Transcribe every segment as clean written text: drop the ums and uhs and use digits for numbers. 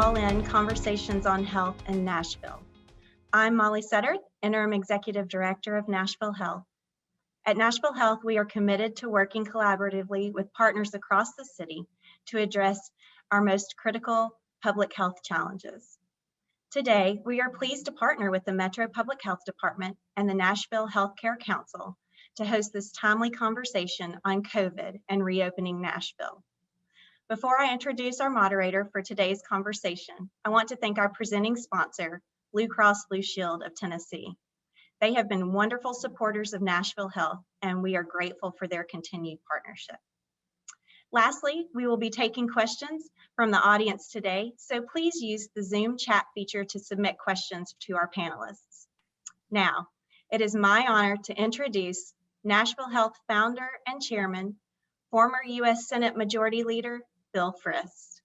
All In Conversations on Health in Nashville. I'm Molly Sutter, Interim Executive Director of Nashville Health. At Nashville Health, we are committed to working collaboratively with partners across the city to address our most critical public health challenges. Today, we are pleased to partner with the Metro Public Health Department and the Nashville Healthcare Council to host this timely conversation on COVID and reopening Nashville. Before I introduce our moderator for today's conversation, I want to thank our presenting sponsor, Blue Cross Blue Shield of Tennessee. They have been wonderful supporters of Nashville Health, and we are grateful for their continued partnership. Lastly, we will be taking questions from the audience today, so please use the Zoom chat feature to submit questions to our panelists. Now, it is my honor to introduce Nashville Health founder and chairman, former U.S. Senate Majority Leader, Bill Frist.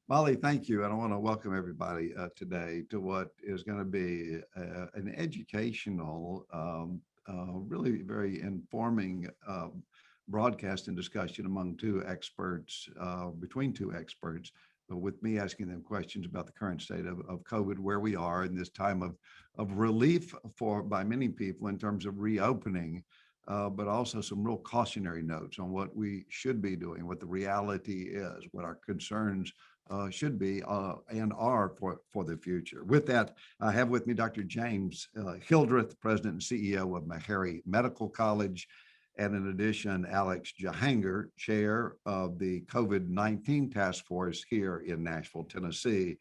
Molly, thank you. And I want to welcome everybody today to what is going to be an educational, really very informing broadcast and discussion among two experts, between two experts, with me asking them questions about the current state of COVID, where we are in this time of relief by many people in terms of reopening, but also some real cautionary notes on what we should be doing, what the reality is, what our concerns should be and are for the future. With that, I have with me Dr. James Hildreth, President and CEO of Meharry Medical College, and in addition, Alex Jahangir, Chair of the COVID-19 Task Force here in Nashville, Tennessee,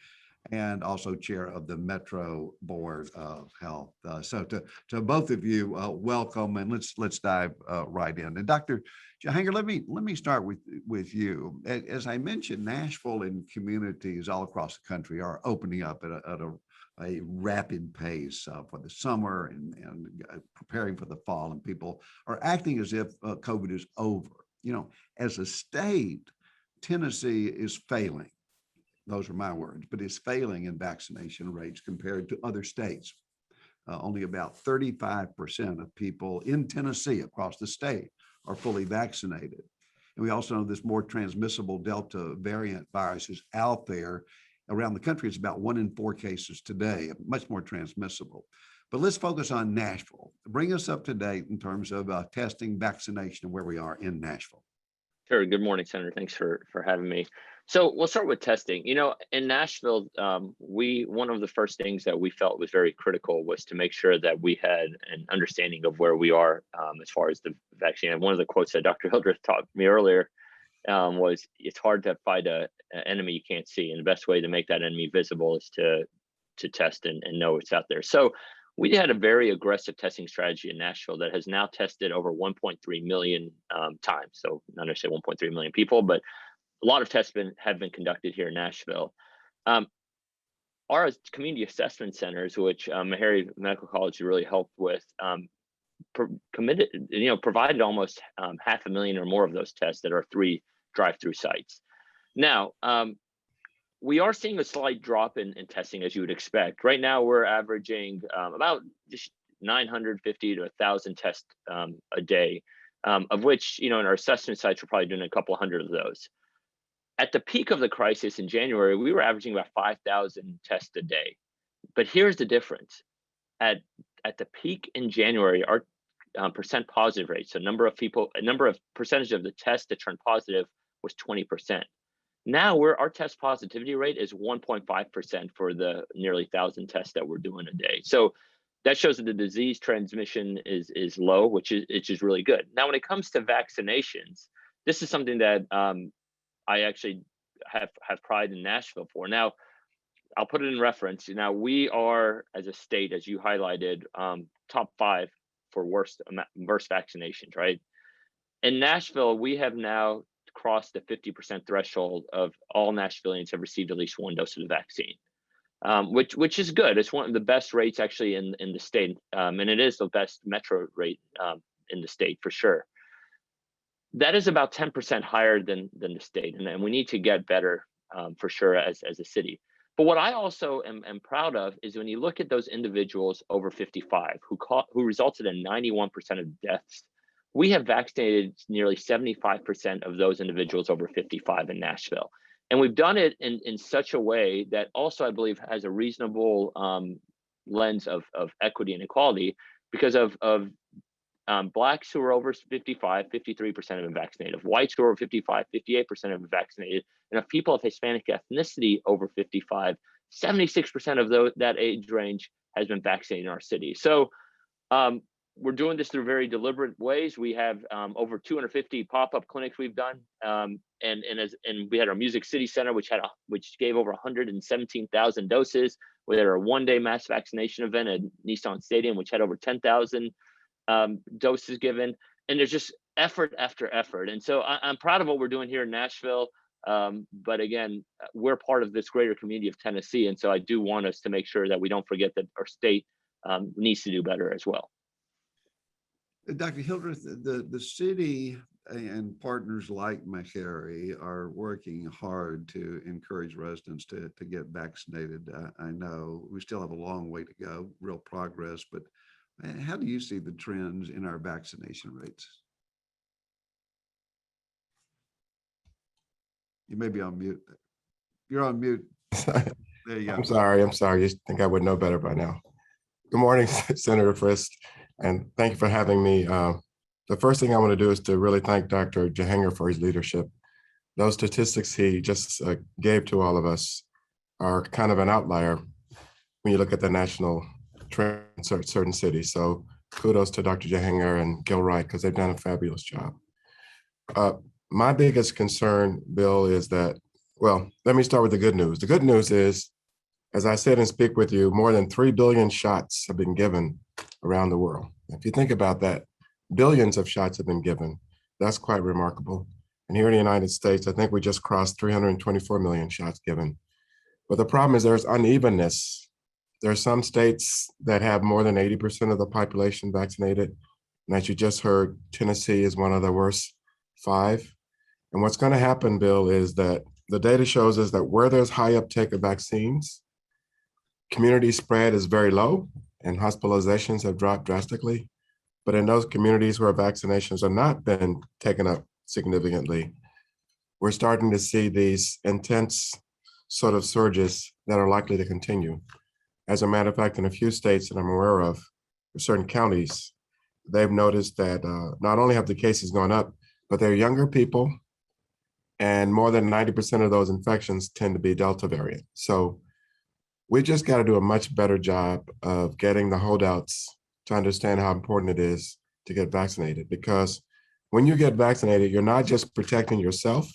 and also Chair of the Metro Board of Health. So to both of you, welcome, and let's dive right in. And Dr. Jahangir, let me start with you. As I mentioned, Nashville and communities all across the country are opening up at a rapid pace for the summer and preparing for the fall, and people are acting as if COVID is over. You know, as a state, Tennessee is failing. Those are my words, but is failing in vaccination rates compared to other states. Only about 35% of people in Tennessee across the state are fully vaccinated. And we also know this more transmissible Delta variant virus is out there. Around the country, it's about 1 in 4 cases today, much more transmissible. But let's focus on Nashville. Bring us up to date in terms of testing, vaccination, and where we are in Nashville. Sure. Good morning, Senator. Thanks for having me. So we'll start with testing. You know, in Nashville, one of the first things that we felt was very critical was to make sure that we had an understanding of where we are as far as the vaccine. And one of the quotes that Dr. Hildreth taught me earlier was, it's hard to fight an enemy you can't see. And the best way to make that enemy visible is to test and know it's out there. So we had a very aggressive testing strategy in Nashville that has now tested over 1.3 million times. So not necessarily 1.3 million people, but a lot of tests have been conducted here in Nashville. Our community assessment centers, which Meharry Medical College really helped with, provided almost 500,000 or more of those tests that are 3 drive-through sites. Now, we are seeing a slight drop in testing, as you would expect. Right now, we're averaging about just 950 to 1,000 tests a day, of which, in our assessment sites, we're probably doing a couple hundred of those. At the peak of the crisis in January, we were averaging about 5,000 tests a day. But here's the difference. At the peak in January, our percent positive rate, so percentage of the tests that turned positive was 20%. Now our test positivity rate is 1.5% for the nearly 1,000 tests that we're doing a day. So that shows that the disease transmission is low, which is really good. Now, when it comes to vaccinations, this is something that I actually have pride in Nashville for. Now, I'll put it in reference. Now, we are, as a state, as you highlighted, top 5 for worst vaccinations, right? In Nashville, we have now crossed the 50% threshold of all Nashvillians have received at least 1 dose of the vaccine, which is good. It's one of the best rates actually in the state, and it is the best metro rate in the state for sure. That is about 10% higher than the state, and we need to get better for sure as a city. But what I also am proud of is when you look at those individuals over 55 who resulted in 91% of deaths, we have vaccinated nearly 75% of those individuals over 55 in Nashville. And we've done it in such a way that also, I believe, has a reasonable lens of equity and equality, because of Blacks who are over 55, 53% have been vaccinated. Of whites who are over 55, 58% have been vaccinated. And of people of Hispanic ethnicity over 55, 76% of that age range has been vaccinated in our city. So we're doing this through very deliberate ways. We have over 250 pop-up clinics we've done, and we had our Music City Center, which gave over 117,000 doses. We had our one-day mass vaccination event at Nissan Stadium, which had over 10,000 doses given. And there's just effort after effort. And so I'm proud of what we're doing here in Nashville. But again, we're part of this greater community of Tennessee, and so I do want us to make sure that we don't forget that our state needs to do better as well. Dr. Hildreth, the city and partners like McCary are working hard to encourage residents to get vaccinated. I know we still have a long way to go, real progress, but how do you see the trends in our vaccination rates? You may be on mute. You're on mute. There you go. I'm sorry. You think I would know better by now. Good morning, Senator Frist, and thank you for having me. The first thing I want to do is to really thank Dr. Jahanger for his leadership. Those statistics he just gave to all of us are kind of an outlier when you look at the national trend in certain cities. So kudos to Dr. Jahanger and Gil Wright, because they've done a fabulous job. My biggest concern, Bill, is that, well, let me start with the good news. The good news is, as I said and speak with you, more than 3 billion shots have been given around the world. If you think about that, billions of shots have been given. That's quite remarkable. And here in the United States, I think we just crossed 324 million shots given. But the problem is there's unevenness. There are some states that have more than 80% of the population vaccinated. And as you just heard, Tennessee is one of the worst 5. And what's going to happen, Bill, is that the data shows us that where there's high uptake of vaccines, community spread is very low and hospitalizations have dropped drastically. But in those communities where vaccinations have not been taken up significantly, we're starting to see these intense sort of surges that are likely to continue. As a matter of fact, in a few states that I'm aware of, certain counties, they've noticed that not only have the cases gone up, but they're younger people, and more than 90% of those infections tend to be Delta variant. So we just got to do a much better job of getting the holdouts to understand how important it is to get vaccinated, because when you get vaccinated, you're not just protecting yourself,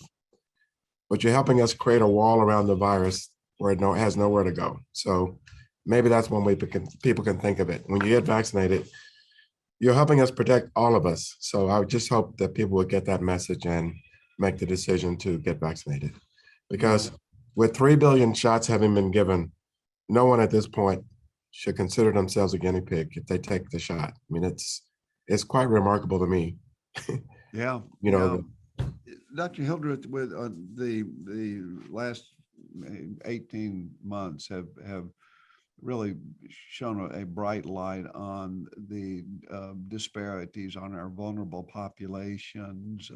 but you're helping us create a wall around the virus where it has nowhere to go. So maybe that's one way people can think of it. When you get vaccinated, you're helping us protect all of us. So I would just hope that people would get that message and make the decision to get vaccinated. Because with 3 billion shots having been given, no one at this point should consider themselves a guinea pig if they take the shot. I mean, it's quite remarkable to me. Yeah. You know, Dr. Hildreth, with the last 18 months have really shown a bright light on the disparities on our vulnerable populations.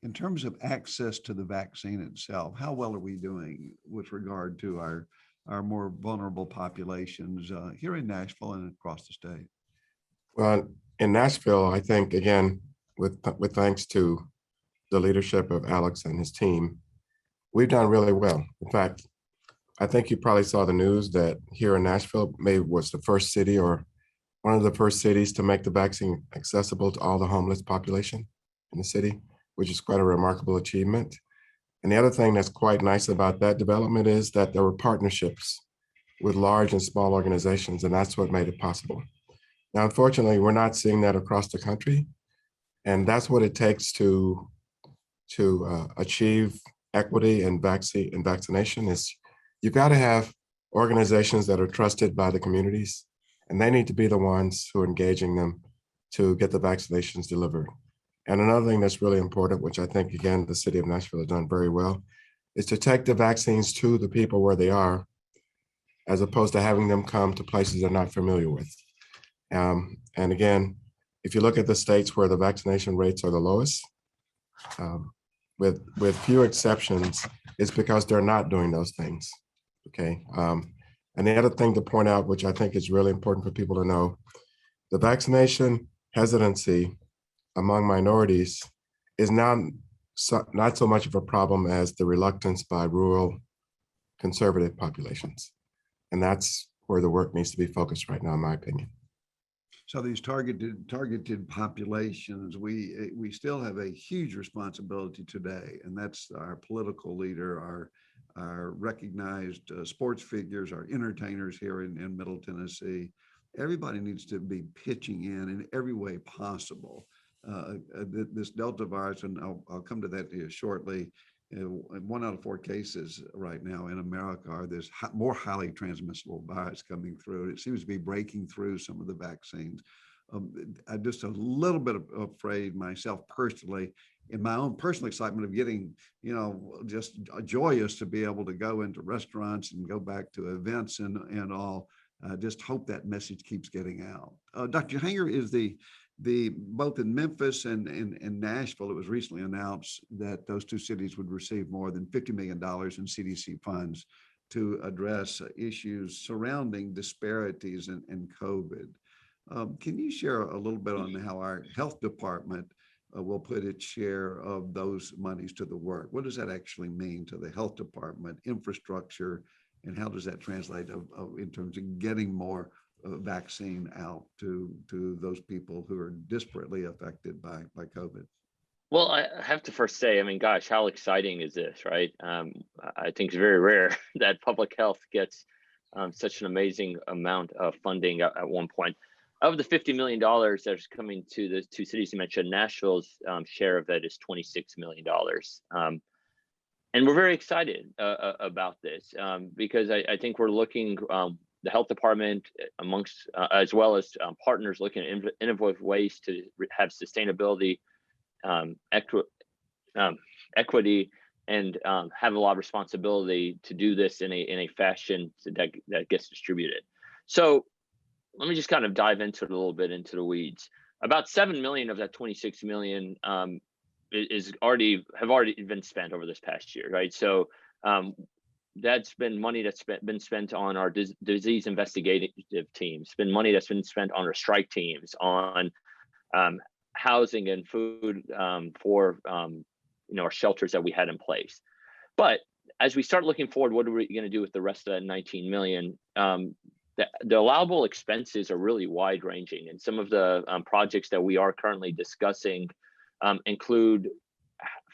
In terms of access to the vaccine itself, how well are we doing with regard to our more vulnerable populations here in Nashville and across the state? Well, in Nashville, I think, again, with thanks to the leadership of Alex and his team, we've done really well. In fact, I think you probably saw the news that here in Nashville maybe was the first city or one of the first cities to make the vaccine accessible to all the homeless population in the city, which is quite a remarkable achievement. And the other thing that's quite nice about that development is that there were partnerships with large and small organizations, and that's what made it possible. Now, unfortunately, we're not seeing that across the country, and that's what it takes to achieve equity and vaccination. Is you've got to have organizations that are trusted by the communities, and they need to be the ones who are engaging them to get the vaccinations delivered. And another thing that's really important, which I think, again, the city of Nashville has done very well, is to take the vaccines to the people where they are, as opposed to having them come to places they're not familiar with. And again, if you look at the states where the vaccination rates are the lowest, with few exceptions, it's because they're not doing those things. Okay. And the other thing to point out, which I think is really important for people to know, the vaccination hesitancy among minorities is now not so much of a problem as the reluctance by rural conservative populations. And that's where the work needs to be focused right now, in my opinion. So these targeted populations, we still have a huge responsibility today, and that's our political leader, our recognized sports figures, our entertainers here in Middle Tennessee. Everybody needs to be pitching in every way possible. This Delta virus, and I'll come to that here shortly. 1 out of 4 cases right now in America are this more highly transmissible virus coming through. It seems to be breaking through some of the vaccines. I'm just a little bit afraid myself personally, in my own personal excitement of getting, just joyous to be able to go into restaurants and go back to events and all. Just hope that message keeps getting out. Dr. Hanger is the both in Memphis and Nashville, it was recently announced that those 2 cities would receive more than $50 million in CDC funds to address issues surrounding disparities in COVID. Can you share a little bit on how our health department will put its share of those monies to the work? What does that actually mean to the health department infrastructure, and how does that translate in terms of getting more vaccine out to those people who are disparately affected by COVID? Well, I have to first say, I mean, gosh, how exciting is this, right? I think it's very rare that public health gets such an amazing amount of funding at one point. Of the $50 million that's coming to the 2 cities you mentioned, Nashville's share of that is $26 million. And we're very excited about this because I think we're looking, the health department amongst, as well as partners looking at innovative ways to have sustainability, equity, and have a lot of responsibility to do this in a fashion that gets distributed. So let me just kind of dive into it a little bit, into the weeds. About 7 million of that 26 million have already been spent over this past year, right? So that's been money that's been spent on our disease investigative teams, been money that's been spent on our strike teams, on housing and food for our shelters that we had in place. But as we start looking forward, what are we going to do with the rest of that 19 million? The allowable expenses are really wide ranging, and some of the projects that we are currently discussing include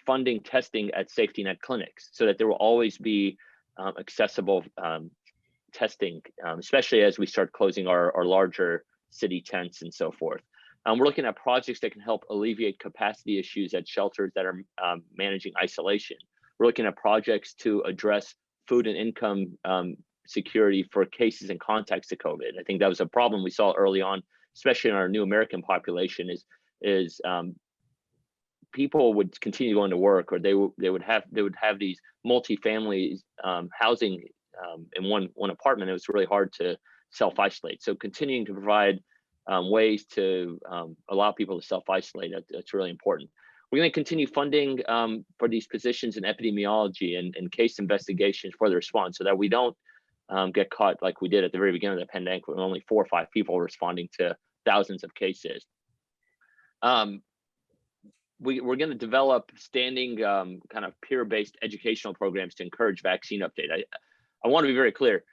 funding testing at safety net clinics so that there will always be accessible testing, especially as we start closing our larger city tents and so forth. We're looking at projects that can help alleviate capacity issues at shelters that are managing isolation. We're looking at projects to address food and income security for cases and contacts to COVID. I think that was a problem we saw early on, especially in our new American population, is people would continue going to work, or they would have these multi-family housing in one apartment. It was really hard to self-isolate. So continuing to provide ways to allow people to self-isolate, that's really important. We're going to continue funding for these positions in epidemiology and case investigations for the response, so that we don't get caught like we did at the very beginning of the pandemic with only 4 or 5 people responding to thousands of cases. We're going to develop standing kind of peer-based educational programs to encourage vaccine update. I want to be very clear.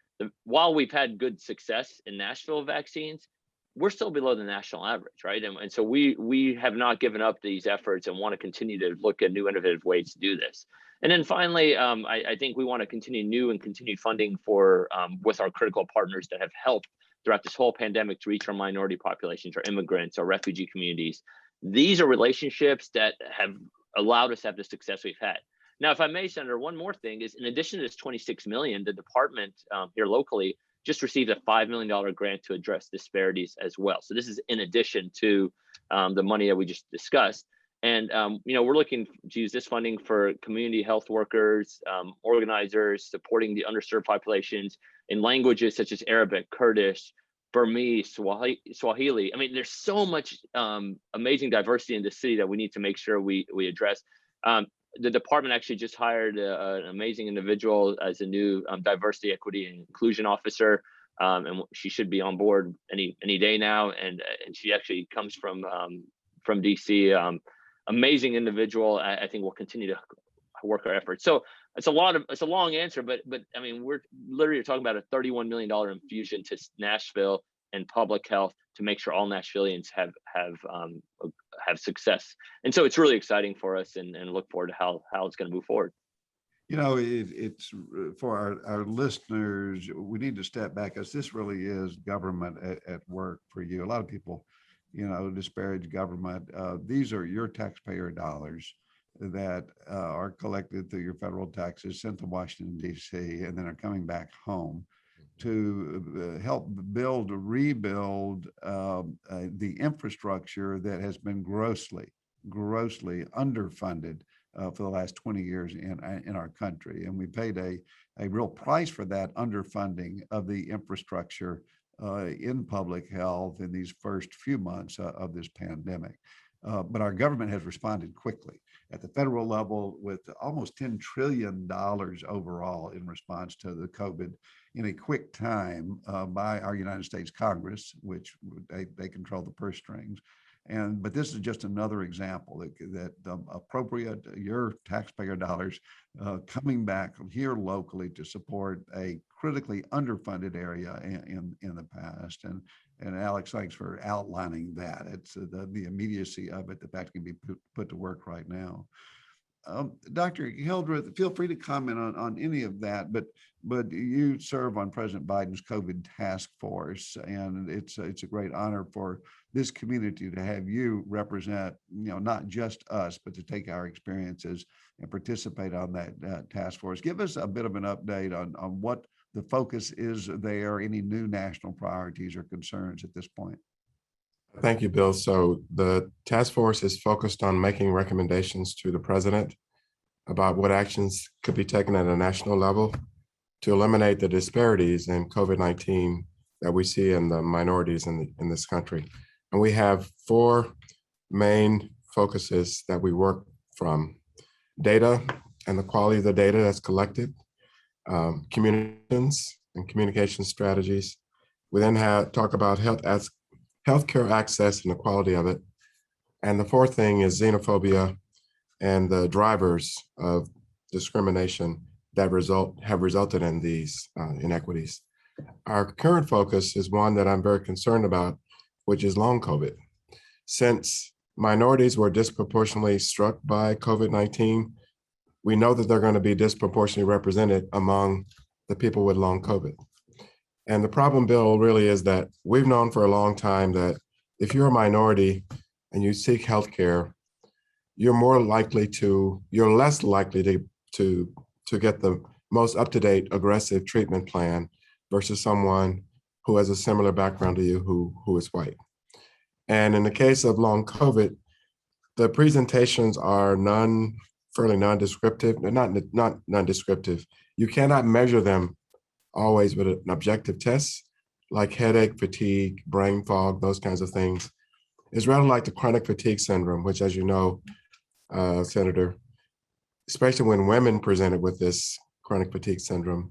While we've had good success in Nashville vaccines, we're still below the national average, right? And so we have not given up these efforts and want to continue to look at new innovative ways to do this. And then finally, I think we want to continue new and continued funding for with our critical partners that have helped throughout this whole pandemic to reach our minority populations, our immigrants, our refugee communities. These are relationships that have allowed us to have the success we've had. Now, if I may, Senator, one more thing is, in addition to this 26 million, the department here locally just received a $5 million grant to address disparities as well. So this is in addition to the money that we just discussed. And we're looking to use this funding for community health workers, organizers, supporting the underserved populations in languages such as Arabic, Kurdish, Burmese, Swahili. I mean, there's so much amazing diversity in the city that we need to make sure we address. the department actually just hired an amazing individual as a new diversity, equity, and inclusion officer. And she should be on board any day now. And she actually comes from DC. Amazing individual. I think we'll continue to work our efforts. So it's a long answer, but I mean, we're literally talking about a $31 million infusion to Nashville and public health to make sure all Nashvillians have success. And so it's really exciting for us, and look forward to how it's going to move forward. You know, it's for our listeners, we need to step back, as this really is government at work for you. A lot of people, you know, disparage government. These are your taxpayer dollars that are collected through your federal taxes, sent to Washington, D.C., and then are coming back home to help rebuild the infrastructure that has been grossly underfunded for the last 20 years in our country. And we paid a real price for that underfunding of the infrastructure in public health in these first few months of this pandemic. But our government has responded quickly at the federal level with almost $10 trillion overall in response to the COVID in a quick time by our United States Congress, which they control the purse strings. But this is just another example that appropriate your taxpayer dollars coming back here locally to support a critically underfunded area in the past. And Alex, thanks for outlining that. It's the immediacy of it that can be put to work right now. Dr. Hildreth, feel free to comment on any of that, but you serve on President Biden's COVID task force, and it's a great honor for this community to have you represent, you know, not just us, but to take our experiences and participate on that task force. Give us a bit of an update on what the focus is there, any new national priorities or concerns at this point. Thank you, Bill. So the task force is focused on making recommendations to the president about what actions could be taken at a national level to eliminate the disparities in COVID-19 that we see in the minorities in this country. And we have 4 main focuses that we work from: data and the quality of the data that's collected, communications and communication strategies. We then talk about healthcare access and the quality of it. And the 4th thing is xenophobia and the drivers of discrimination that have resulted in these inequities. Our current focus is one that I'm very concerned about, which is long COVID. Since minorities were disproportionately struck by COVID-19, we know that they're going to be disproportionately represented among the people with long COVID. And the problem, Bill, really is that we've known for a long time that if you're a minority and you seek healthcare, you're less likely to get the most up-to-date aggressive treatment plan versus someone who has a similar background to you who is white. And in the case of long COVID, the presentations are fairly non-descriptive. They're not non-descriptive. You cannot measure them always with an objective test, like headache, fatigue, brain fog, those kinds of things. It's rather like the chronic fatigue syndrome, which, as you know, Senator, especially when women presented with this chronic fatigue syndrome,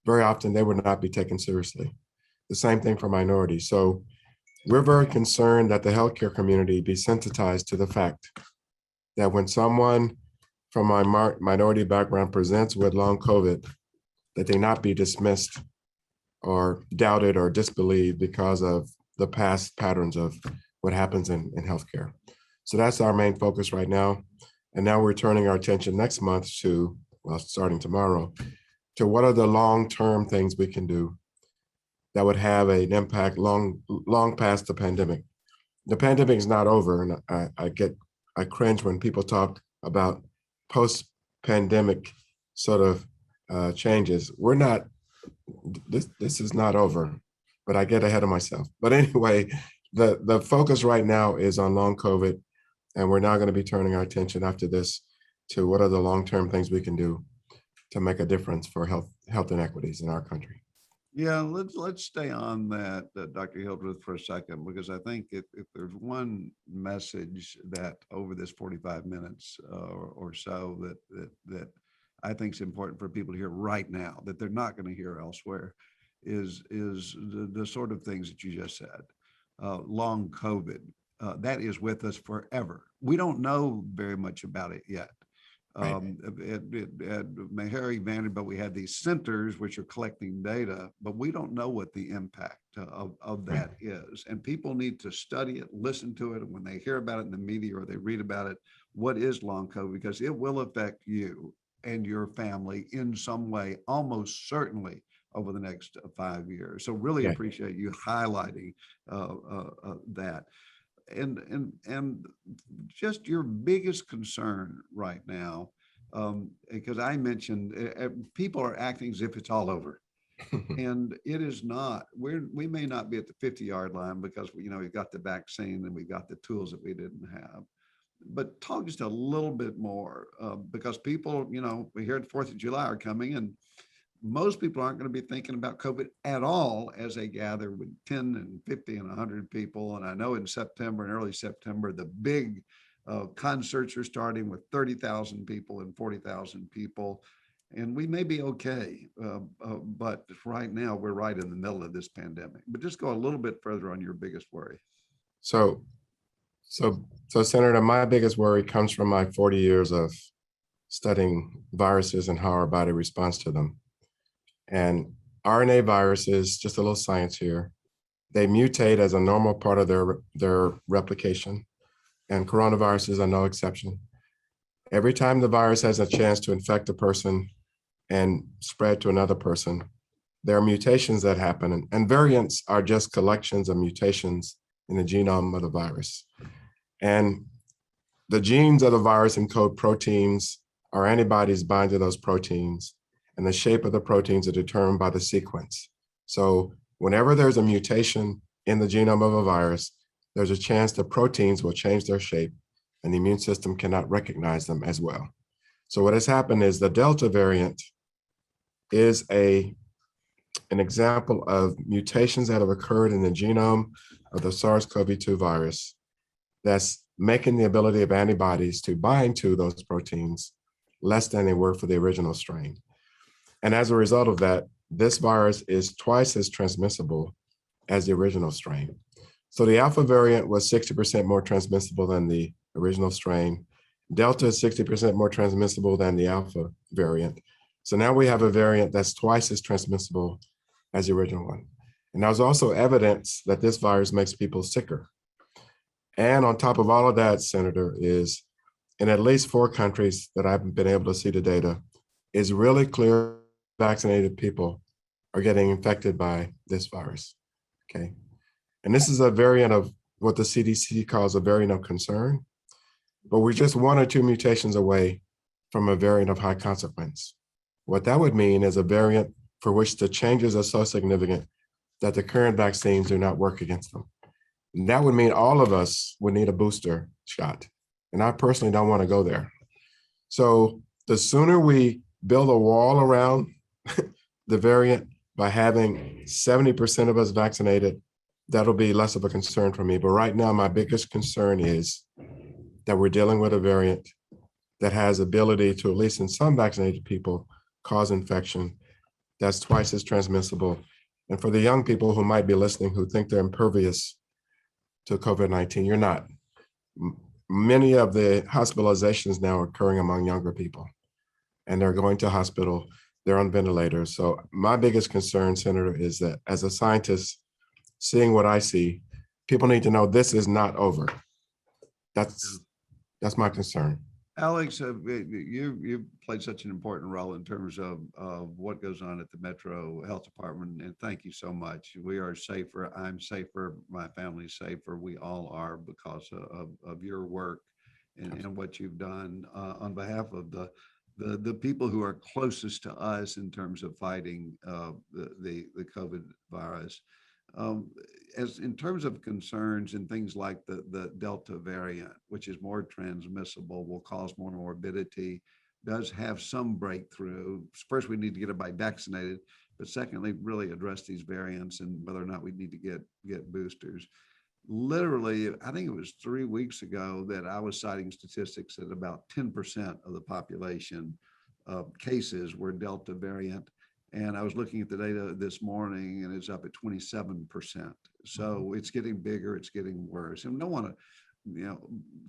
very often they would not be taken seriously. The same thing for minorities. So we're very concerned that the healthcare community be sensitized to the fact that when someone from a minority background presents with long COVID, that they not be dismissed or doubted or disbelieved because of the past patterns of what happens in healthcare. So that's our main focus right now. And now we're turning our attention next month to, well, starting tomorrow, to what are the long-term things we can do that would have an impact long past the pandemic. The pandemic is not over, and I cringe when people talk about post-pandemic sort of changes. We're not, this is not over, but I get ahead of myself. But anyway, the focus right now is on long COVID, and we're now going to be turning our attention after this to what are the long-term things we can do to make a difference for health inequities in our country. Yeah, let's stay on that, Dr. Hildreth, for a second, because I think if there's one message that over this 45 minutes or so that I think is important for people to hear right now, that they're not going to hear elsewhere, is the sort of things that you just said. Long COVID, that is with us forever. We don't know very much about it yet. Right. At Meharry Vanderbilt, we had these centers which are collecting data, but we don't know what the impact of that is. And people need to study it, listen to it. And when they hear about it in the media or they read about it, what is long COVID? Because it will affect you and your family in some way, almost certainly over the next 5 years. So really Yeah. appreciate you highlighting that. And just your biggest concern right now, because I mentioned people are acting as if it's all over, and it is not. We may not be at the 50-yard line because we've got the vaccine and we've got the tools that we didn't have. But talk just a little bit more because people, we hear the 4th of July are coming, and most people aren't going to be thinking about COVID at all as they gather with 10 and 50 and 100 people. And I know in September and early September, the big concerts are starting with 30,000 people and 40,000 people. And we may be okay, but right now we're right in the middle of this pandemic. But just go a little bit further on your biggest worry. So, Senator, my biggest worry comes from my 40 years of studying viruses and how our body responds to them. And RNA viruses, just a little science here, they mutate as a normal part of their replication, and coronaviruses are no exception. Every time the virus has a chance to infect a person and spread to another person, there are mutations that happen, and variants are just collections of mutations in the genome of the virus. And the genes of the virus encode proteins or antibodies bind to those proteins, and the shape of the proteins are determined by the sequence. So whenever there's a mutation in the genome of a virus, there's a chance the proteins will change their shape and the immune system cannot recognize them as well. So what has happened is the Delta variant is an example of mutations that have occurred in the genome of the SARS-CoV-2 virus that's making the ability of antibodies to bind to those proteins less than they were for the original strain. And as a result of that, this virus is twice as transmissible as the original strain. So the Alpha variant was 60% more transmissible than the original strain. Delta is 60% more transmissible than the Alpha variant. So now we have a variant that's twice as transmissible as the original one. And there's also evidence that this virus makes people sicker. And on top of all of that, Senator, is in at least 4 countries that I've been able to see the data, is really clear vaccinated people are getting infected by this virus, okay? And this is a variant of what the CDC calls a variant of concern, but we're just 1 or 2 mutations away from a variant of high consequence. What that would mean is a variant for which the changes are so significant that the current vaccines do not work against them. And that would mean all of us would need a booster shot. And I personally don't want to go there. So the sooner we build a wall around the variant by having 70% of us vaccinated, that'll be less of a concern for me. But right now, my biggest concern is that we're dealing with a variant that has ability to, at least in some vaccinated people, cause infection that's twice as transmissible. And for the young people who might be listening who think they're impervious to COVID-19, you're not. Many of the hospitalizations now are occurring among younger people, and they're going to hospital, they're on ventilators. So my biggest concern, Senator, is that as a scientist, seeing what I see, people need to know this is not over. That's my concern. Alex, you played such an important role in terms of what goes on at the Metro Health Department, and thank you so much. We are safer. I'm safer. My family's safer. We all are because of your work and what you've done on behalf of the people who are closest to us in terms of fighting the COVID virus. As in terms of concerns and things like the Delta variant, which is more transmissible, will cause more morbidity, does have some breakthrough. First, we need to get everybody vaccinated, but secondly, really address these variants and whether or not we need to get boosters. Literally, I think it was 3 weeks ago that I was citing statistics that about 10% of the population cases were Delta variant. And I was looking at the data this morning and it's up at 27%. So it's getting bigger, it's getting worse. And we don't want to,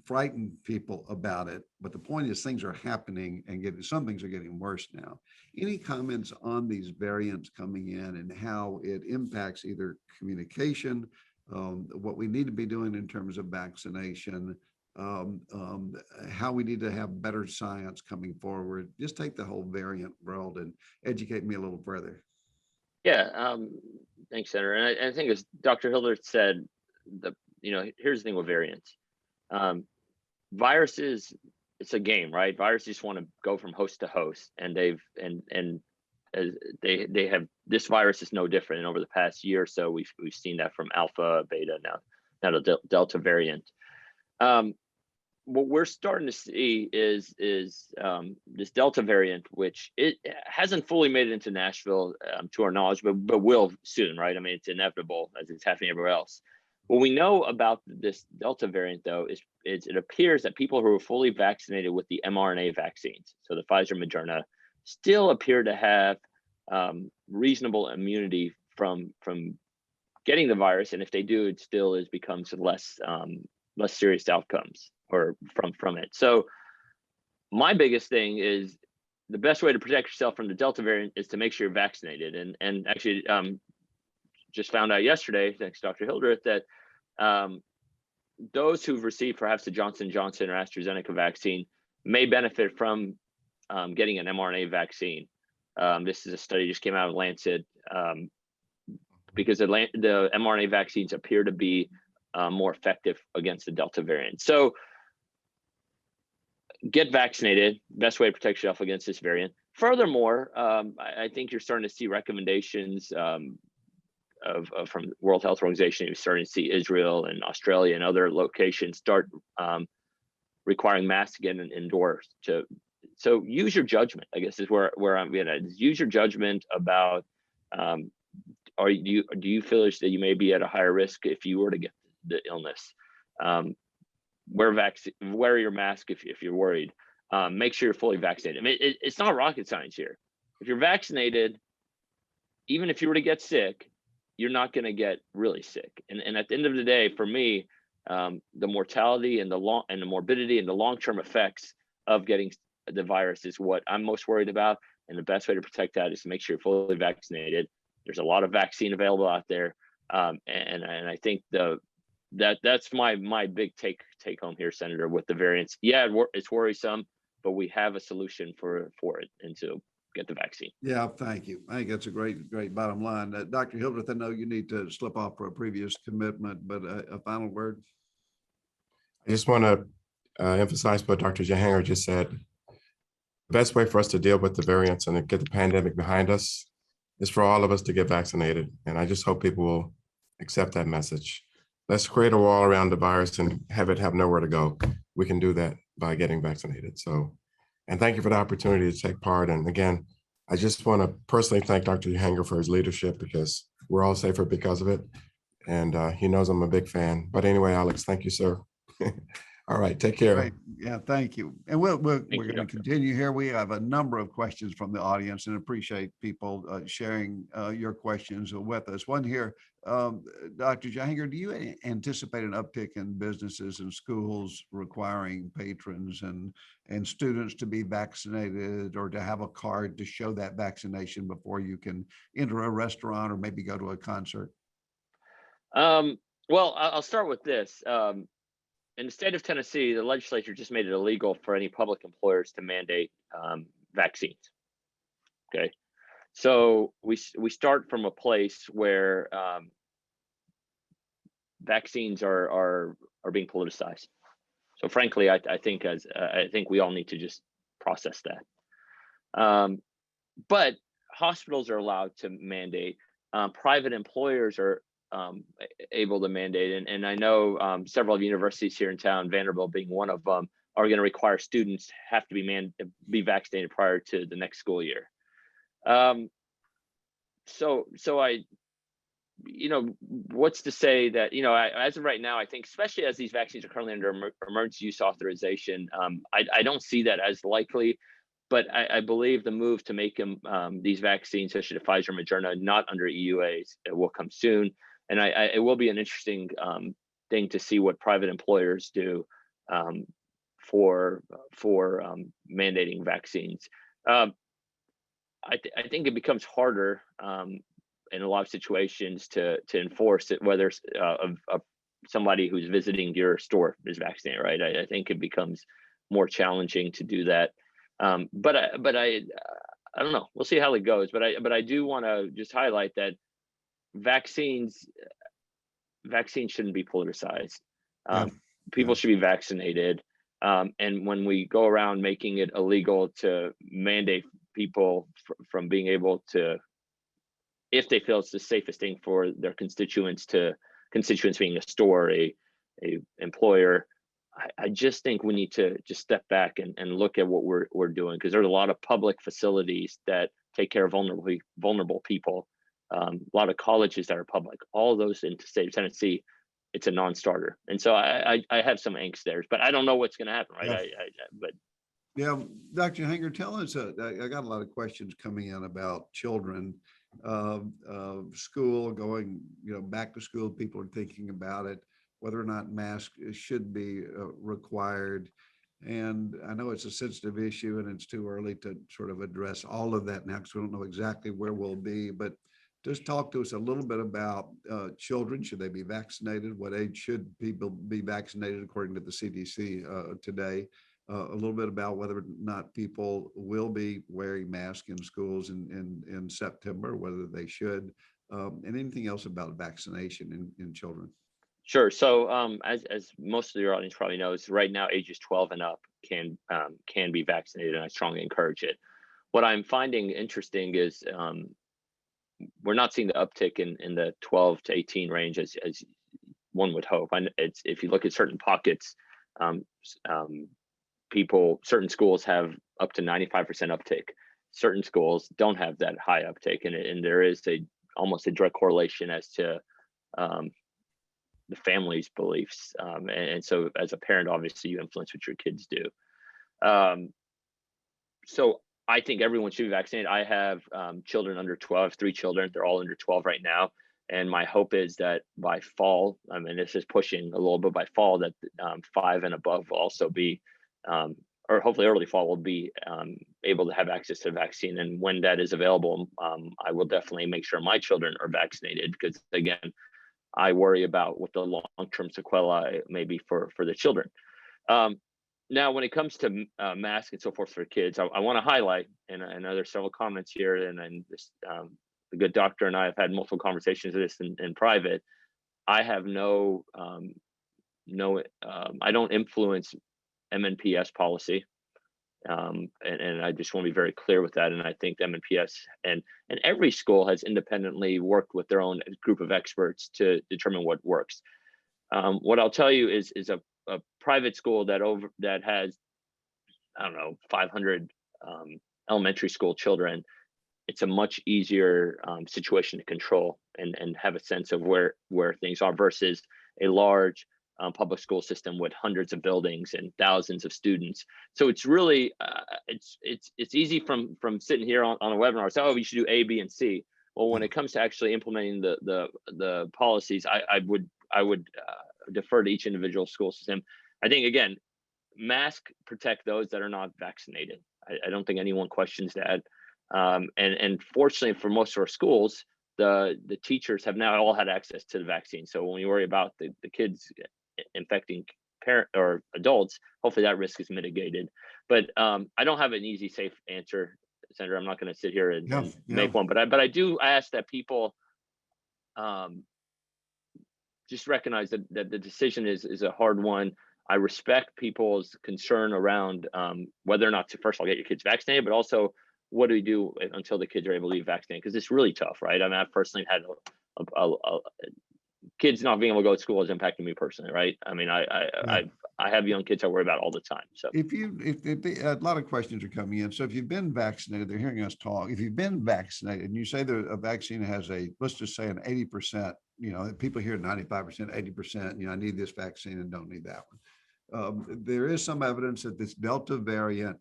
frighten people about it. But the point is things are happening and some things are getting worse now. Any comments on these variants coming in and how it impacts either communication, what we need to be doing in terms of vaccination, how we need to have better science coming forward? Just take the whole variant world and educate me a little further. Yeah, thanks, Senator. And I think as Dr. Hildreth said, here's the thing with variants. Viruses, it's a game, right? Viruses just want to go from host to host, and they have, this virus is no different. And over the past year or so, we've seen that from alpha, beta, now the Delta variant. What we're starting to see is this Delta variant, which it hasn't fully made it into Nashville to our knowledge, but will soon, right? I mean, it's inevitable as it's happening everywhere else. What we know about this Delta variant, though, is it appears that people who are fully vaccinated with the mRNA vaccines, so the Pfizer, Moderna, still appear to have reasonable immunity from getting the virus, and if they do, it still becomes less serious outcomes or from it. So my biggest thing is the best way to protect yourself from the Delta variant is to make sure you're vaccinated. And actually, just found out yesterday, thanks to Dr. Hildreth, that those who've received perhaps the Johnson & Johnson or AstraZeneca vaccine may benefit from getting an mRNA vaccine. This is a study just came out of Lancet, because the mRNA vaccines appear to be more effective against the Delta variant. So get vaccinated, best way to protect yourself against this variant. Furthermore, I think you're starting to see recommendations from the World Health Organization. You're starting to see Israel and Australia and other locations start requiring masks again indoors. So use your judgment, I guess, is where I'm getting at. Use your judgment about do you feel that you may be at a higher risk if you were to get the illness? Wear your mask if you're worried. Make sure you're fully vaccinated. I mean, it's not rocket science here. If you're vaccinated, even if you were to get sick, you're not going to get really sick. And at the end of the day, for me, the mortality and the morbidity and the long-term effects of getting the virus is what I'm most worried about. And the best way to protect that is to make sure you're fully vaccinated. There's a lot of vaccine available out there, and I think that's my big take home here, Senator, with the variants. Yeah, it's worrisome, but we have a solution for it, and to get the vaccine. Yeah, thank you. I think that's a great bottom line. Dr. Hildreth, I know you need to slip off for a previous commitment, but a final word. I just want to emphasize what Dr. Jahanger just said. The best way for us to deal with the variants and to get the pandemic behind us is for all of us to get vaccinated. And I just hope people will accept that message. Let's create a wall around the virus and have it have nowhere to go. We can do that by getting vaccinated. So, and thank you for the opportunity to take part. And again, I just want to personally thank Dr. Jahanger for his leadership, because we're all safer because of it. And he knows I'm a big fan. But anyway, Alex, thank you, sir. All right, take care. Great. Yeah, thank you. And we're going to continue here. We have a number of questions from the audience and appreciate people sharing your questions with us. One here, Dr. Jahanger, do you anticipate an uptick in businesses and schools requiring patrons and students to be vaccinated or to have a card to show that vaccination before you can enter a restaurant or maybe go to a concert? Well, I'll start with this. In the state of Tennessee, the legislature just made it illegal for any public employers to mandate vaccines. Okay, so we start from a place where vaccines are being politicized. So frankly, I think we all need to just process that. But hospitals are allowed to mandate. Private employers are able to mandate, and I know several of universities here in town, Vanderbilt being one of them, are going to require students have to be vaccinated prior to the next school year. so I, what's to say that, as of right now, I think, especially as these vaccines are currently under emergency use authorization, I don't see that as likely. But I believe the move to make them these vaccines, especially the Pfizer and Moderna, not under EUAs, it will come soon. And it will be an interesting thing to see what private employers do for mandating vaccines. I think it becomes harder in a lot of situations to enforce it, whether somebody who's visiting your store is vaccinated, right? I think it becomes more challenging to do that. But I don't know. We'll see how it goes. But I do want to just highlight that vaccines shouldn't be politicized. People should be vaccinated. And when we go around making it illegal to mandate people from being able to, if they feel it's the safest thing for their constituents being a store, a employer, I just think we need to just step back and look at what we're doing, because there's a lot of public facilities that take care of vulnerable people. A lot of colleges that are public, all of those in the state of Tennessee, it's a non-starter. And so I have some angst there, but I don't know what's going to happen, right? Yeah, Dr. Hanger, tell us, I got a lot of questions coming in about children, school, going, back to school. People are thinking about it, whether or not masks should be required. And I know it's a sensitive issue and it's too early to sort of address all of that now, because we don't know exactly where we'll be, but just talk to us a little bit about children. Should they be vaccinated? What age should people be vaccinated according to the CDC today? A little bit about whether or not people will be wearing masks in schools in September, whether they should, and anything else about vaccination in children. Sure. So as most of your audience probably knows, right now ages 12 and up can be vaccinated, and I strongly encourage it. What I'm finding interesting is we're not seeing the uptick in the 12 to 18 range as one would hope. And if you look at certain pockets, certain schools have up to 95% uptake. Certain schools don't have that high uptake, and there is almost a direct correlation as to the family's beliefs. And so as a parent, obviously you influence what your kids do. So I think everyone should be vaccinated. I have children under 12, 3 children, they're all under 12 right now. And my hope is that by fall, this is pushing a little bit, by fall that 5 and above will also be, or hopefully early fall will be able to have access to the vaccine. And when that is available, I will definitely make sure my children are vaccinated, because again, I worry about what the long-term sequelae may be for the children. Now, when it comes to masks and so forth for kids, I want to highlight, and I know there's several comments here, and this, the good doctor and I have had multiple conversations of this in private. I have I don't influence MNPS policy. And I just want to be very clear with that. And I think MNPS and every school has independently worked with their own group of experts to determine what works. What I'll tell you is a private school that has, I don't know, 500 elementary school children, it's a much easier situation to control and have a sense of where things are, versus a large public school system with hundreds of buildings and thousands of students. So it's really it's easy from sitting here on a webinar, say, oh, you should do A, B, and C. Well, when it comes to actually implementing the policies, I would defer to each individual school system. I think, again, masks protect those that are not vaccinated. I don't think anyone questions that. And fortunately for most of our schools, the teachers have now all had access to the vaccine. So when we worry about the kids infecting parent or adults, hopefully that risk is mitigated. But I don't have an easy, safe answer, Senator. I'm not going to sit here and make one, but I do ask that people just recognize that the decision is a hard one. I respect people's concern around whether or not to, first of all, get your kids vaccinated, but also what do we do until the kids are able to be vaccinated? Because it's really tough, right? I mean, I've personally had kids not being able to go to school has impacted me personally, right? I mean, I have young kids I worry about all the time. So if a lot of questions are coming in. So if you've been vaccinated, they're hearing us talk. If you've been vaccinated and you say that a vaccine has let's just say an 80%, people hear 95%, 80%, I need this vaccine and don't need that one. There is some evidence that this Delta variant,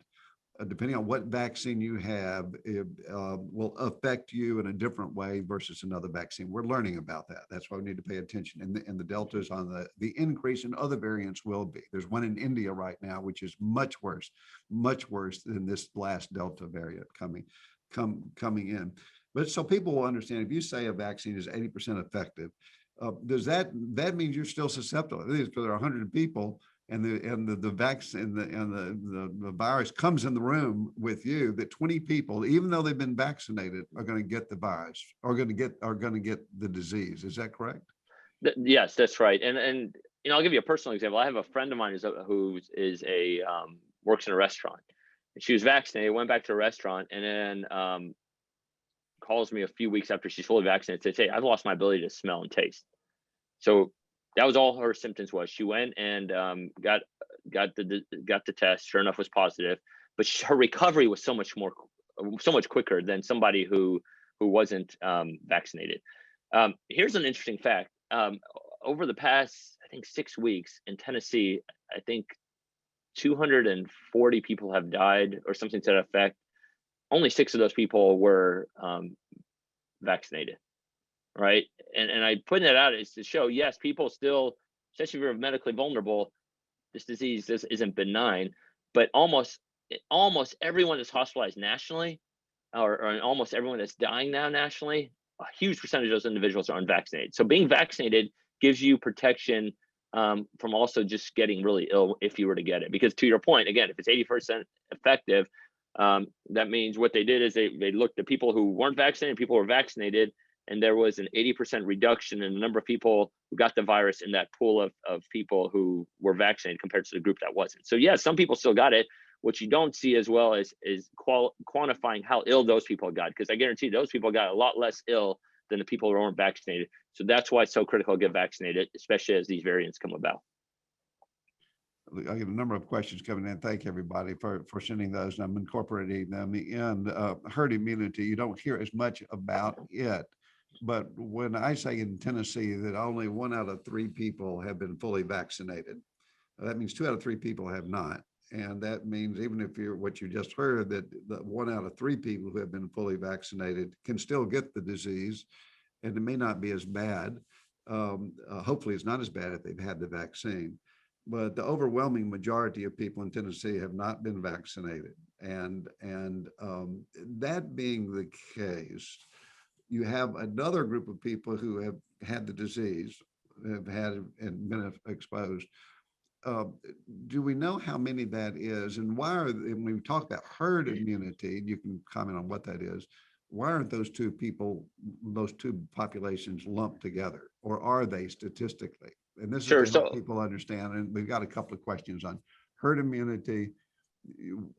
depending on what vaccine you have, it will affect you in a different way versus another vaccine. We're learning about that. That's why we need to pay attention. And the Deltas on the increase in other variants will be. There's one in India right now, which is much worse than this last Delta variant coming in. But so people will understand, if you say a vaccine is 80% effective, does that means you're still susceptible? If there are 100 people and the vaccine and the virus comes in the room with you, that 20 people, even though they've been vaccinated, are going to get the virus, are going to get the disease. Is that correct? Yes, that's right. And I'll give you a personal example. I have a friend of mine who works in a restaurant. She was vaccinated, went back to a restaurant, and then calls me a few weeks after she's fully vaccinated, says, "Hey, I've lost my ability to smell and taste." So that was all her symptoms was. She went and got the test. Sure enough, was positive, but her recovery was so much quicker than somebody who wasn't vaccinated. Here's an interesting fact. Over the past, I think, 6 weeks in Tennessee, I think 240 people have died or something to that effect. Only 6 of those people were vaccinated. Right. And I put that out is to show, yes, people still, especially if you're medically vulnerable, this disease isn't benign, but almost everyone that's hospitalized nationally or almost everyone that's dying now nationally, a huge percentage of those individuals are unvaccinated. So being vaccinated gives you protection from also just getting really ill if you were to get it. Because to your point, again, if it's 80% effective, that means what they did is they looked at people who weren't vaccinated, people who were vaccinated, and there was an 80% reduction in the number of people who got the virus in that pool of people who were vaccinated compared to the group that wasn't. So yeah, some people still got it. What you don't see as well is quantifying how ill those people got, because I guarantee those people got a lot less ill than the people who weren't vaccinated. So that's why it's so critical to get vaccinated, especially as these variants come about. I get a number of questions coming in. Thank everybody for sending those. And I'm incorporating them in herd immunity. You don't hear as much about it. But when I say in Tennessee that only 1 out of 3 people have been fully vaccinated, that means 2 out of 3 people have not. And that means even if you're what you just heard, that 1 out of 3 people who have been fully vaccinated can still get the disease, and it may not be as bad. Hopefully it's not as bad if they've had the vaccine. But the overwhelming majority of people in Tennessee have not been vaccinated. And that being the case, you have another group of people who have had the disease, have had and been exposed. Do we know how many that is, and why and when we talk about herd immunity, you can comment on what that is. Why aren't those two populations lumped together, or are they statistically? And this Sure. is to help people understand. And we've got a couple of questions on herd immunity.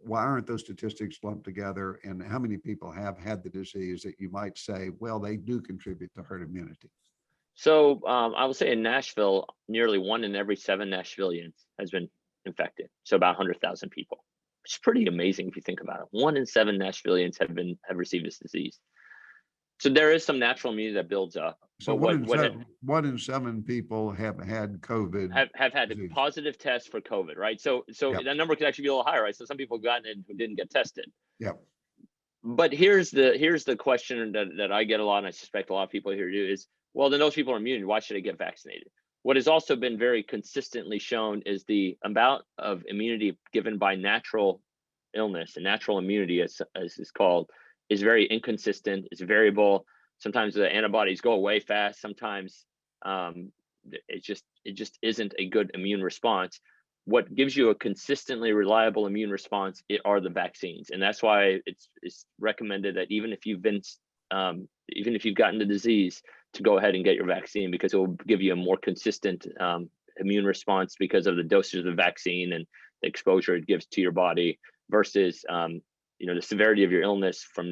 Why aren't those statistics lumped together, and how many people have had the disease that you might say, well, they do contribute to herd immunity? So I will say in Nashville, nearly 1 in every 7 Nashvillians has been infected. So about 100,000 people. It's pretty amazing if you think about it. 1 in 7 Nashvillians have received this disease. So there is some natural immunity that builds up. So one in seven people have had COVID. Have had a positive test for COVID, right? So yep. That number could actually be a little higher, right? So some people have gotten it who didn't get tested. Yep. But here's the question that I get a lot, and I suspect a lot of people here do, is, well, then those people are immune. Why should they get vaccinated? What has also been very consistently shown is the amount of immunity given by natural illness, and natural immunity, as it's called, is very inconsistent. It's variable. Sometimes the antibodies go away fast. Sometimes it just isn't a good immune response. What gives you a consistently reliable immune response are the vaccines, and that's why it's recommended that even if you've gotten the disease, to go ahead and get your vaccine, because it will give you a more consistent immune response because of the dosage of the vaccine and the exposure it gives to your body versus the severity of your illness from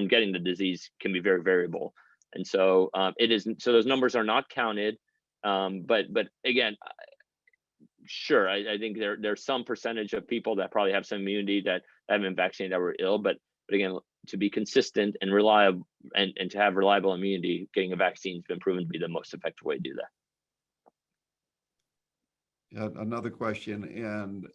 getting the disease can be very variable. And so so those numbers are not counted. But again, sure, I think there's some percentage of people that probably have some immunity that haven't been vaccinated that were ill, but again, to be consistent and reliable and to have reliable immunity, getting a vaccine has been proven to be the most effective way to do that. Another question, and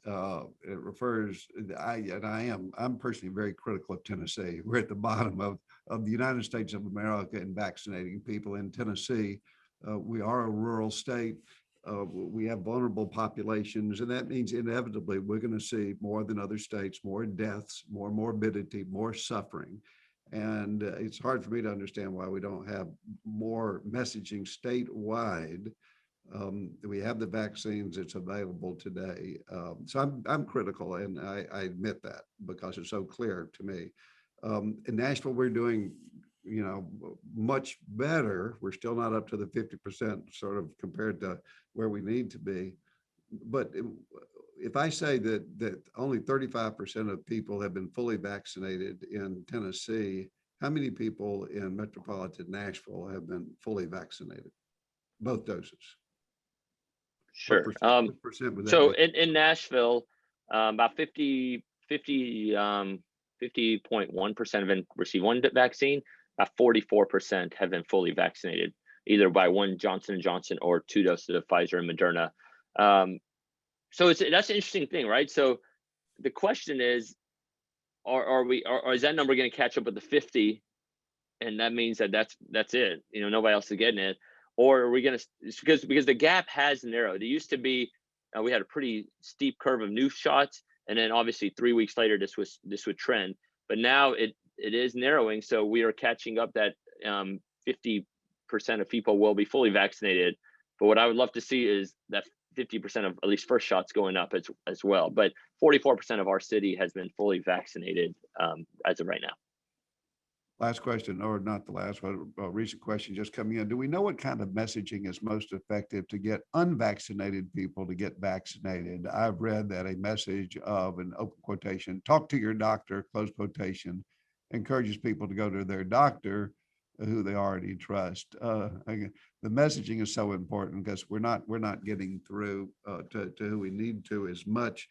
it refers. I'm personally very critical of Tennessee. We're at the bottom of the United States of America in vaccinating people. In Tennessee, we are a rural state. We have vulnerable populations, and that means inevitably we're going to see more than other states, more deaths, more morbidity, more suffering. And it's hard for me to understand why we don't have more messaging statewide. We have the vaccines, it's available today. So I'm critical, and I admit that because it's so clear to me. In Nashville, we're doing, much better. We're still not up to the 50% sort of compared to where we need to be. But if I say that only 35% of people have been fully vaccinated in Tennessee, how many people in metropolitan Nashville have been fully vaccinated, both doses? Sure. What percent would that So be? in Nashville, about 50.1% have been received one vaccine. About 44% have been fully vaccinated, either by one Johnson & Johnson or 2 doses of Pfizer and Moderna. So that's an interesting thing, right? So the question is, is that number going to catch up with the 50, and that means that's it? Nobody else is getting it, or are we going to, because the gap has narrowed. It used to be we had a pretty steep curve of new shots, and then obviously 3 weeks later this would trend, but now it is narrowing. So we are catching up that 50% of people will be fully vaccinated. But what I would love to see is that 50% of at least first shots going up as well. But 44% of our city has been fully vaccinated as of right now. Last question, or not the last one, a recent question just coming in. Do we know what kind of messaging is most effective to get unvaccinated people to get vaccinated? I've read that a message of an open quotation, talk to your doctor, close quotation, encourages people to go to their doctor who they already trust. Again, the messaging is so important because we're not getting through to who we need to as much.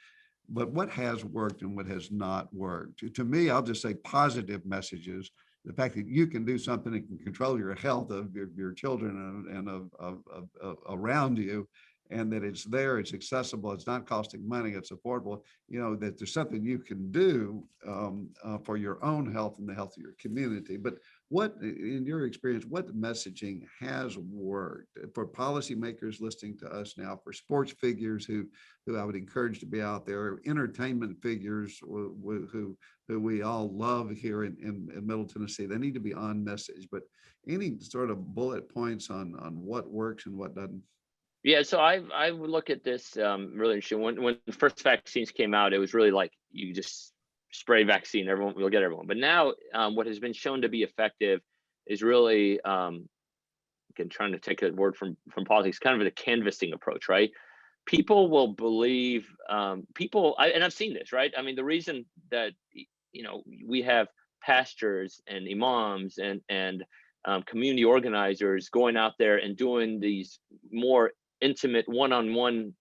But what has worked and what has not worked? To me, I'll just say positive messages. The fact that you can do something that can control your health of your children and of around you, and that it's there, it's accessible, it's not costing money, it's affordable, that there's something you can do for your own health and the health of your community. But what, in your experience, what messaging has worked for policymakers listening to us now, for sports figures who I would encourage to be out there, entertainment figures who we all love here in Middle Tennessee? They need to be on message, but any sort of bullet points on what works and what doesn't? Yeah, so I would look at this really interesting. When the first vaccines came out, it was really like you just spray vaccine, everyone will get everyone. But now what has been shown to be effective is really, again, trying to take a word from politics, kind of a canvassing approach, right? People will believe and I've seen this, right? I mean, the reason that we have pastors and imams and community organizers going out there and doing these more intimate one-on-one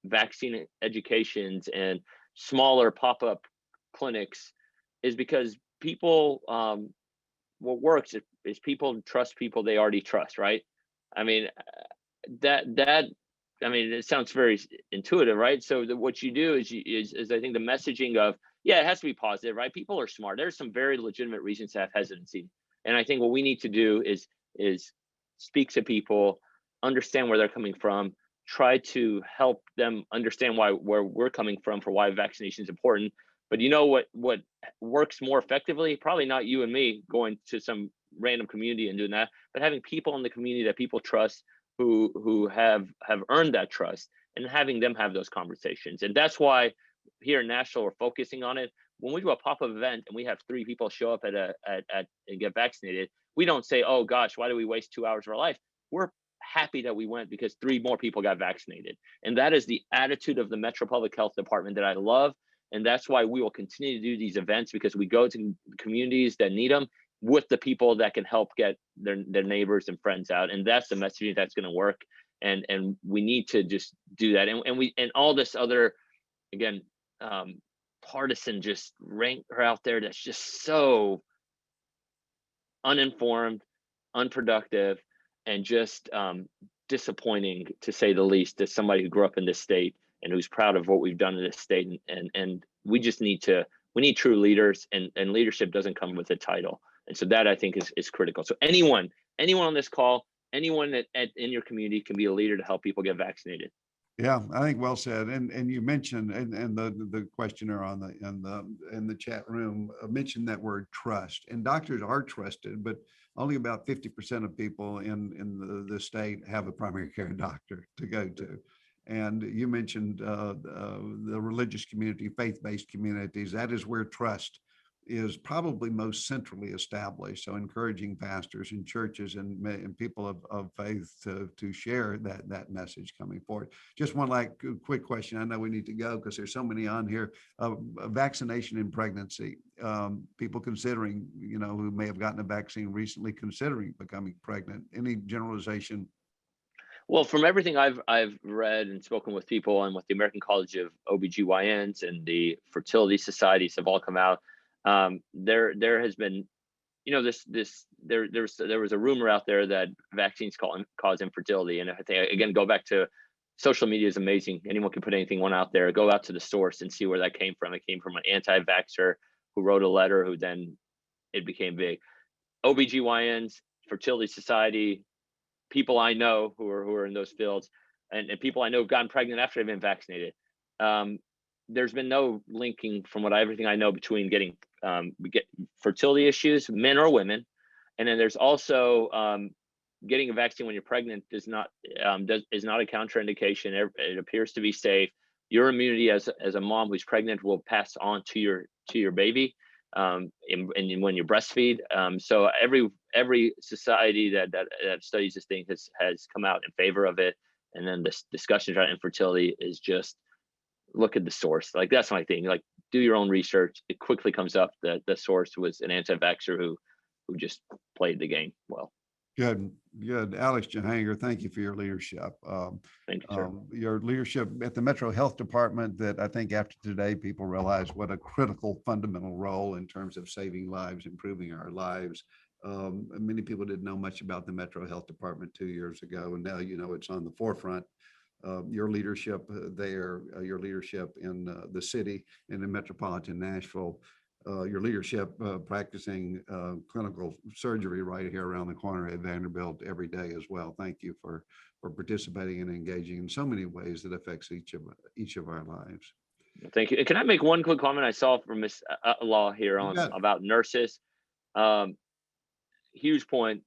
vaccine educations and smaller pop-up clinics is because people, what works is people trust people they already trust, right? I mean, it sounds very intuitive, right? So what you do is I think the messaging of, yeah, it has to be positive, right? People are smart. There's some very legitimate reasons to have hesitancy. And I think what we need to do is speak to people, understand where they're coming from, try to help them understand where we're coming from for why vaccination is important. But what works more effectively? Probably not you and me going to some random community and doing that, but having people in the community that people trust who have earned that trust and having them have those conversations. And that's why here in Nashville, we're focusing on it. When we do a pop-up event and we have 3 people show up and get vaccinated, we don't say, oh gosh, why do we waste 2 hours of our life? We're happy that we went because 3 more people got vaccinated. And that is the attitude of the Metro Public Health Department that I love. And that's why we will continue to do these events, because we go to communities that need them with the people that can help get their neighbors and friends out. And that's the messaging that's going to work. and we need to just do that. And all this other, again, partisan just rank are out there that's just so uninformed, unproductive, and just disappointing, to say the least, as somebody who grew up in this state and who's proud of what we've done in this state. And we just need true leaders, and leadership doesn't come with a title. And so that, I think, is critical. So anyone on this call, anyone in your community can be a leader to help people get vaccinated. Yeah, I think well said. And you mentioned, and the questioner in the chat room mentioned that word trust. And doctors are trusted, but only about 50% of people in the state have a primary care doctor to go to. And you mentioned the religious community, faith-based communities. That is where trust is probably most centrally established. So encouraging pastors and churches and people of faith to share that message coming forward. Just one quick question. I know we need to go because there's so many on here. Vaccination in pregnancy. People considering, who may have gotten a vaccine recently, considering becoming pregnant. Any generalization? Well, from everything I've read and spoken with people, and what the American College of OBGYNs and the fertility societies have all come out, there has been, there was a rumor out there that vaccines cause infertility. And I think, again, go back to social media is amazing. Anyone can put one out there. Go out to the source and see where that came from. It came from an anti-vaxxer who wrote a letter, who then it became big. OBGYNs, fertility society, people I know who are in those fields, and people I know have gotten pregnant after they've been vaccinated. There's been no linking, from everything I know, between getting fertility issues, men or women. And then there's also getting a vaccine when you're pregnant is not a contraindication. It appears to be safe. Your immunity as a mom who's pregnant will pass on to your baby, and when you breastfeed. So every society that studies this thing has come out in favor of it. And then this discussion around infertility is just, look at the source. That's my thing. Do your own research. It quickly comes up that the source was an anti-vaxxer who just played the game well. Good. Alex Jahanger, thank you for your leadership. Thank you, sir. Your leadership at the Metro Health Department, that I think after today, people realize what a critical, fundamental role in terms of saving lives, improving our lives. Many people didn't know much about the Metro Health Department 2 years ago, and now it's on the forefront. Your leadership there, your leadership in the city and in metropolitan Nashville, your leadership practicing clinical surgery right here around the corner at Vanderbilt every day as well. Thank you for participating and engaging in so many ways that affects each of our lives. Thank you. Can I make one quick comment I saw from Ms. Law here about nurses? Huge point.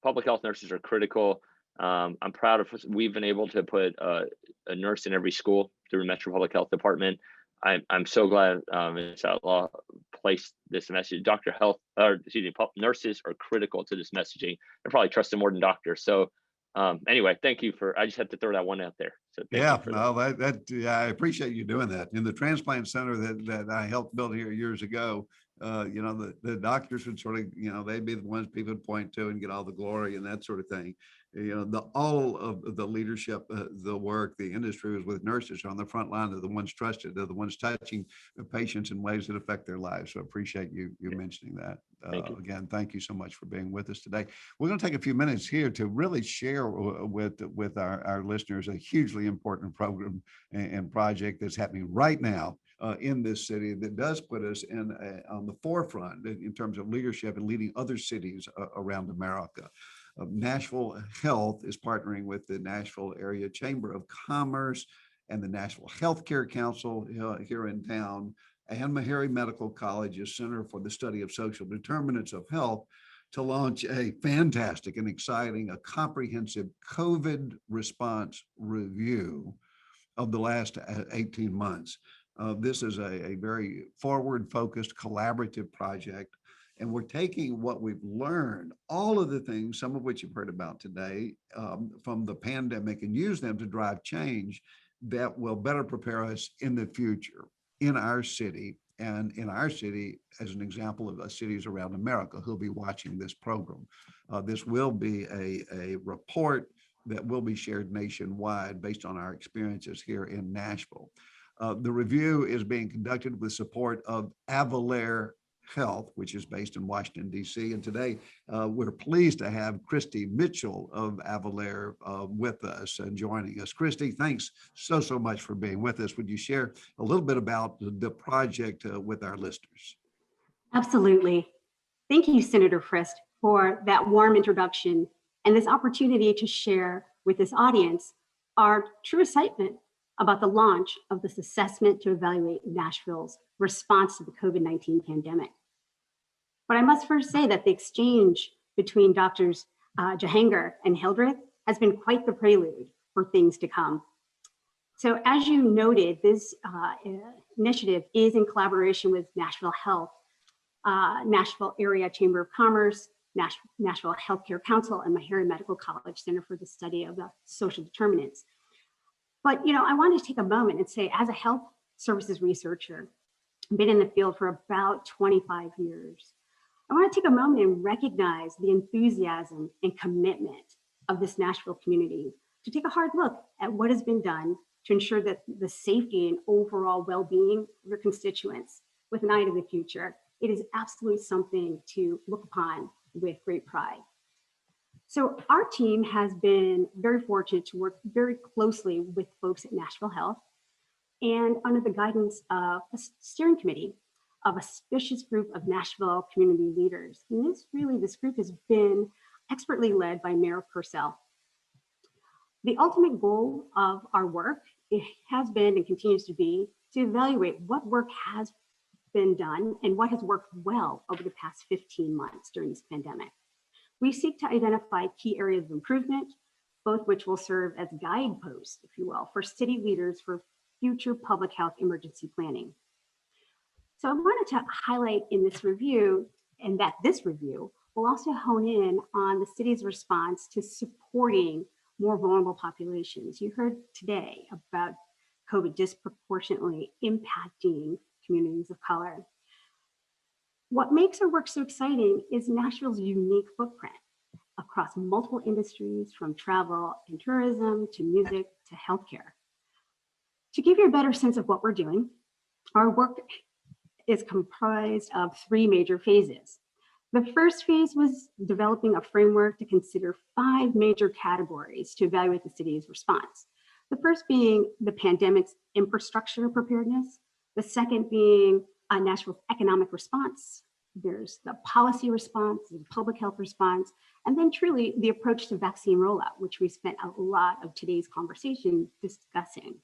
Public health nurses are critical. I'm proud of us. We've been able to put a nurse in every school through the Metro Public Health Department. I'm so glad Ms. Outlaw placed this message. Nurses are critical to this messaging. I probably trust them more than doctors. So anyway, thank you I just had to throw that one out there. So I appreciate you doing that. In the transplant center that I helped build here years ago, the doctors would sort of, they'd be the ones people would point to and get all the glory and that sort of thing. All of the leadership, the work, the industry is with nurses on the front line. They're the ones trusted. They're the ones touching the patients in ways that affect their lives. So I appreciate you mentioning that. Again, thank you so much for being with us today. We're going to take a few minutes here to really share with our listeners a hugely important program and project that's happening right now in this city that does put us on the forefront in terms of leadership and leading other cities around America. Nashville Health is partnering with the Nashville Area Chamber of Commerce and the Nashville Healthcare Council here in town, and Meharry Medical College's Center for the Study of Social Determinants of Health to launch a fantastic and exciting, a comprehensive COVID response review of the last 18 months. This is a very forward-focused, collaborative project. And we're taking what we've learned, all of the things, some of which you've heard about today, from the pandemic, and use them to drive change that will better prepare us in the future in our city, and in our city as an example of cities around America who'll be watching this program. This will be a report that will be shared nationwide based on our experiences here in Nashville. The review is being conducted with support of Avalair Health, which is based in Washington, D.C. And today we're pleased to have Christy Mitchell of Avalair with us and joining us. Christy, thanks so much for being with us. Would you share a little bit about the project with our listeners? Absolutely. Thank you, Senator Frist, for that warm introduction and this opportunity to share with this audience our true excitement about the launch of this assessment to evaluate Nashville's response to the COVID-19 pandemic. But I must first say that the exchange between Doctors Jahangir and Hildreth has been quite the prelude for things to come. So as you noted, this initiative is in collaboration with Nashville Health, Nashville Area Chamber of Commerce, Nashville Healthcare Council, and Meharry Medical College Center for the Study of the Social Determinants. But I wanted to take a moment and say, as a health services researcher, I've been in the field for about 25 years. I want to take a moment and recognize the enthusiasm and commitment of this Nashville community to take a hard look at what has been done to ensure that the safety and overall well-being of your constituents with an eye to the future. It is absolutely something to look upon with great pride. So our team has been very fortunate to work very closely with folks at Nashville Health and under the guidance of a steering committee of a auspicious group of Nashville community leaders. And this group has been expertly led by Mayor Purcell. The ultimate goal of our work has been and continues to be to evaluate what work has been done and what has worked well over the past 15 months during this pandemic. We seek to identify key areas of improvement, both which will serve as guideposts, if you will, for city leaders for future public health emergency planning. So I wanted to highlight in this review, and that this review will also hone in on the city's response to supporting more vulnerable populations. You heard today about COVID disproportionately impacting communities of color. What makes our work so exciting is Nashville's unique footprint across multiple industries, from travel and tourism to music to healthcare. To give you a better sense of what we're doing, our work is comprised of 3 major phases. The first phase was developing a framework to consider 5 major categories to evaluate the city's response. The first being the pandemic's infrastructure preparedness, the second being Nashville's economic response. There's the policy response, the public health response, and then truly the approach to vaccine rollout, which we spent a lot of today's conversation discussing.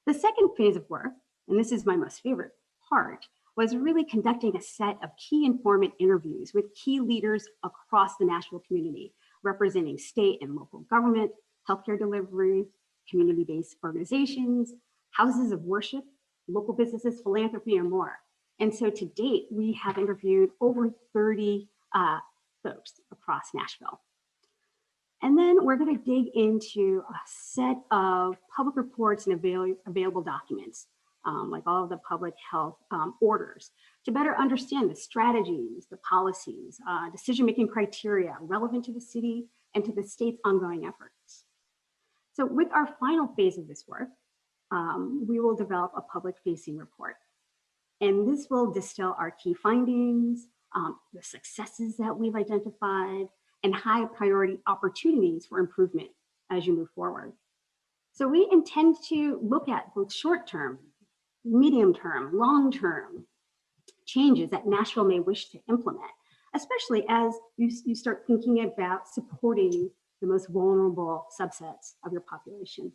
The second phase of work, and this is my most favorite part, was really conducting a set of key informant interviews with key leaders across the Nashville community, representing state and local government, healthcare delivery, community-based organizations, houses of worship, local businesses, philanthropy, and more. And so to date, we have interviewed over 30 folks across Nashville. And then we're going to dig into a set of public reports and available documents, like all of the public health orders, to better understand the strategies, the policies, decision-making criteria relevant to the city and to the state's ongoing efforts. So with our final phase of this work, we will develop a public-facing report. And this will distill our key findings, the successes that we've identified, and high priority opportunities for improvement as you move forward. So we intend to look at both short-term, medium-term, long-term changes that Nashville may wish to implement, especially as you start thinking about supporting the most vulnerable subsets of your population.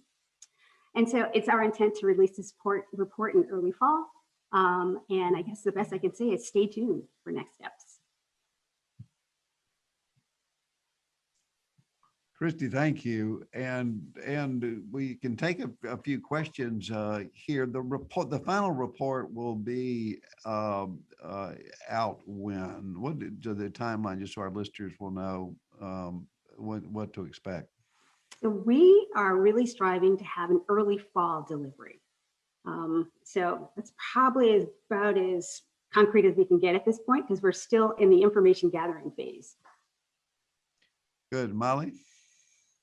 And so it's our intent to release this report in early fall. And I guess the best I can say is stay tuned for next steps. Christy, thank you. And we can take a few questions here. The final report will be out when? What the timeline, just so our listeners will know what to expect? So we are really striving to have an early fall delivery. So that's probably about as concrete as we can get at this point, because we're still in the information gathering phase. Good. Molly?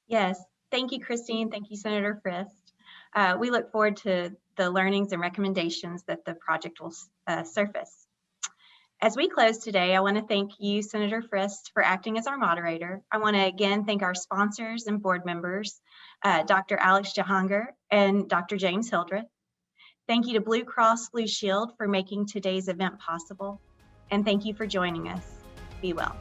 Yes, Thank you, Christine. Thank you, Senator Frist. We look forward to the learnings and recommendations that the project will surface. As we close today, I want to thank you, Senator Frist, for acting as our moderator. I want to again thank our sponsors and board members, Dr. Alex Jahangir and Dr. James Hildreth. Thank you to Blue Cross Blue Shield for making today's event possible. And thank you for joining us. Be well.